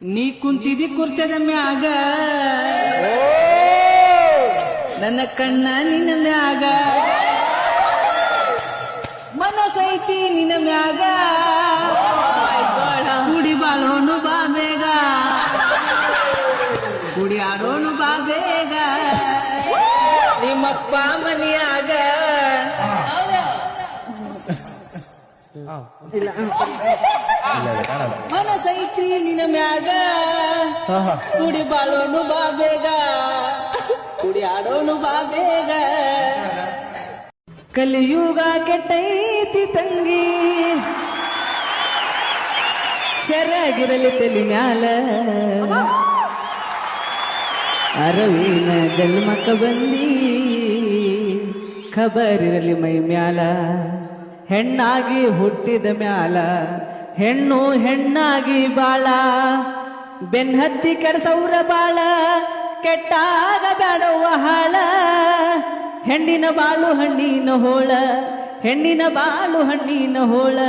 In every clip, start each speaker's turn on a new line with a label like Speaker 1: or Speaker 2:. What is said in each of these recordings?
Speaker 1: ನೀ ಕುಂತಿದಿ ಕುರ್ಚದ ಮ್ಯಾಗ ನನ್ನ ಕಣ್ಣ ನಿನ್ನ ಮ್ಯಾಗ ಮನಸೈತಿ ನಿನ್ನ ಮ್ಯಾಗ ಕುಡಿ ಬಾಳೋನು ಬಾ ಬೇಗ ಕುಡಿ ಆಡೋನು ಬಾ ಬೇಗ ನಿಮ್ಮಪ್ಪ ಮನಿಯಾಗ ಮನಸೈತಿ ನಿನ್ನ ಮ್ಯಾಗ ಕುಡಿ ಬಾಳೋನು ಬಾ ಬೇಗ ಕುಡಿ ಆಡೋನು ಬಾ ಬೇಗ ಕಲಿಯುಗ ಕೆಟ್ಟೈತಿ ತಂಗಿ ಶರಾಗಿರಲಿ ತಲಿ ಮ್ಯಾಲ ಅರವಿನ ಜನ್ಮಕ ಬಂದಿ ಖಬರಿರಲಿ ಮೈ ಮ್ಯಾಲ ಹೆಣ್ಣಾಗಿ ಹುಟ್ಟಿದ ಮ್ಯಾಲ ಹೆಣ್ಣು ಹೆಣ್ಣಾಗಿ ಬಾಳ ಬೆನ್ಹತ್ತಿ ಕೆಡಸೌರ ಬಾಳ ಕೆಟ್ಟಾಗ ಬ್ಯಾಡವ್ವ ಹಾಳ ಹೆಣ್ಣಿನ ಬಾಳು ಹಣ್ಣಿನ ಹೋಳ ಹೆಣ್ಣಿನ ಬಾಳು ಹಣ್ಣಿನ ಹೋಳ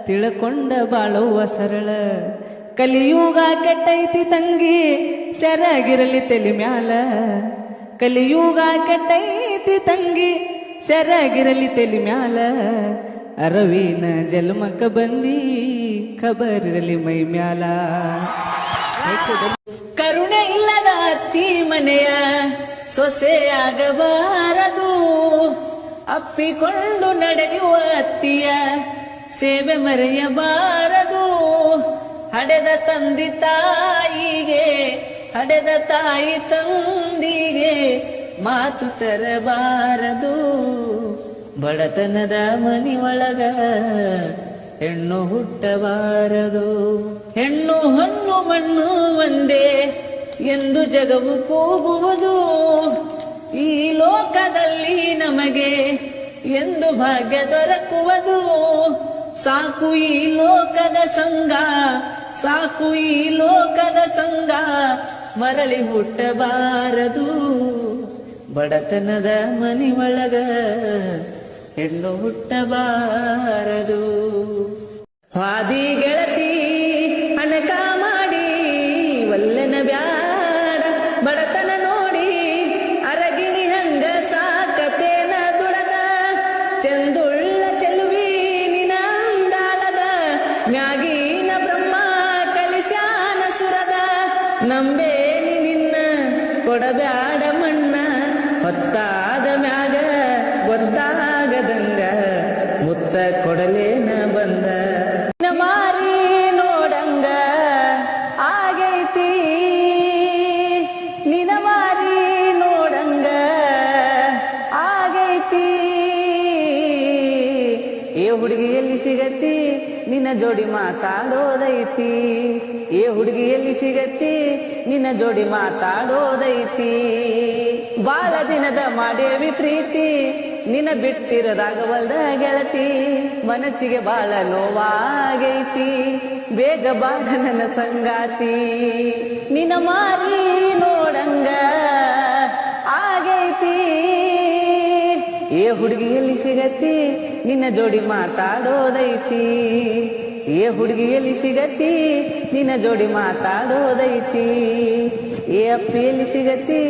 Speaker 1: ತಿಳ್ಕೊಂಡ ಬಾಳುವ ಸರಳ ಕಲಿಯುಗ ಕೆಟ್ಟೈತಿ ತಂಗಿ ಸೆರಗಿರಲಿ ತಲಿ ಮ್ಯಾಲ ಕಲಿಯುಗ ಕೆಟ್ಟೈತಿ ತಂಗಿ ಸೆರಗಿರಲಿ ತಲಿ ಮ್ಯಾಲ ಅರವಿನ ಜನ್ಮಕ ಬಂದಿ ಖಬರಿರಲಿ ಮೈ ಮ್ಯಾಲ ಕರುಣೆ ಇಲ್ಲದ ಅತ್ತಿ ಮನೆಯ ಸೊಸೆಯಾಗಬಾರದು ಅಪ್ಪಿಕೊಂಡು ನಡೆಯುವ ಅತ್ತಿಯ ಸೇವೆ ಮರೆಯಬಾರದು ಹಡೆದ ತಂದಿ ತಾಯಿಗೆ ಹಡೆದ ತಾಯಿ ತಂದಿಗೆ ಮಾತು ತರಬಾರದು ಬಡತನದ ಮನಿ ಒಳಗ ಹೆಣ್ಣು ಹುಟ್ಟಬಾರದು ಹೆಣ್ಣು ಹಣ್ಣು ಮಣ್ಣು ಒಂದೇ ಎಂದು ಜಗವು ಕೂಗುವುದು ಈ ಲೋಕದಲ್ಲಿ ನಮಗೆ ಎಂದು ಭಾಗ್ಯ ದೊರಕುವುದು ಸಾಕು ಈ ಲೋಕದ ಸಂಗ ಸಾಕು ಈ ಲೋಕದ ಸಂಗ ಮರಳಿ ಹುಟ್ಟಬಾರದು ಬಡತನದ ಮನಿ ಒಳಗ ಹೆಣ್ಣು ಹುಟ್ಟಬಾರದು ಹಾದಿ ಗೆಳತಿ ಅಣಕ ಮಾಡಿ ಒಲ್ಲೆನ ಬ್ಯಾಡ ಬಡತನ ನೋಡಿ ಅರಗಿಣಿ ಹಂಗ ಸಾಕತೇನ ದುಡದ ಚಂದುಳ್ಳ ಚೆಲುವಿ ನಿನ ಅಂದಾಳದ ಮ್ಯಾಗಿನ ಬ್ರಹ್ಮ ಕಲಿಶಾನ ಸುರದ ನಂಬೇನಿ ನಿನ್ನ ಕೊಡಬ್ಯಾಡ ಮಣ್ಣ ಹೊತ್ತಾದ ಮ್ಯಾಗ ಗೊತ್ತಾಗದಂಗ ಮುತ್ತ ಕೊಡಲೇನ ಬಂದ ಮಾರಿ ನೋಡಂಗ ಆಗೈತಿ ನಿನ ಮಾರಿ ನೋಡಂಗ ಆಗೈತಿ ಏ ಹುಡುಗಿ ಎಲ್ಲಿ ಸಿಗತಿ ನಿನ್ನ ಜೋಡಿ ಮಾತಾಡೋದೈತಿ ಏ ಹುಡುಗಿ ಎಲ್ಲಿ ಸಿಗತಿ ನಿನ್ನ ಜೋಡಿ ಮಾತಾಡೋದೈತಿ ಬಾಳ ದಿನದ ಮಾಡೇವಿ ಪ್ರೀತಿ ನಿನ್ನ ಬಿಟ್ಟಿರದಾಗವಲ್ದ ಗೆಳತಿ ಮನಸ್ಸಿಗೆ ಬಾಳ ನೋವಾಗೈತಿ ಬೇಗ ಬಾಳ ನನ್ನ ಸಂಗಾತಿ ನಿನ್ನ ಮಾರಿ ನೋಡಂಗ ಆಗೈತಿ ಏ ಹುಡುಗಿ ಎಲ್ಲಿ ಸಿಗತಿ ನಿನ್ನ ಜೋಡಿ ಮಾತಾಡೋದೈತಿ ಏ ಹುಡುಗಿ ಎಲ್ಲಿ ಸಿಗತಿ ನಿನ್ನ ಜೋಡಿ ಮಾತಾಡೋದೈತಿ ಏ ಅಪ್ಪಿ ಎಲ್ಲಿ ಸಿಗತಿ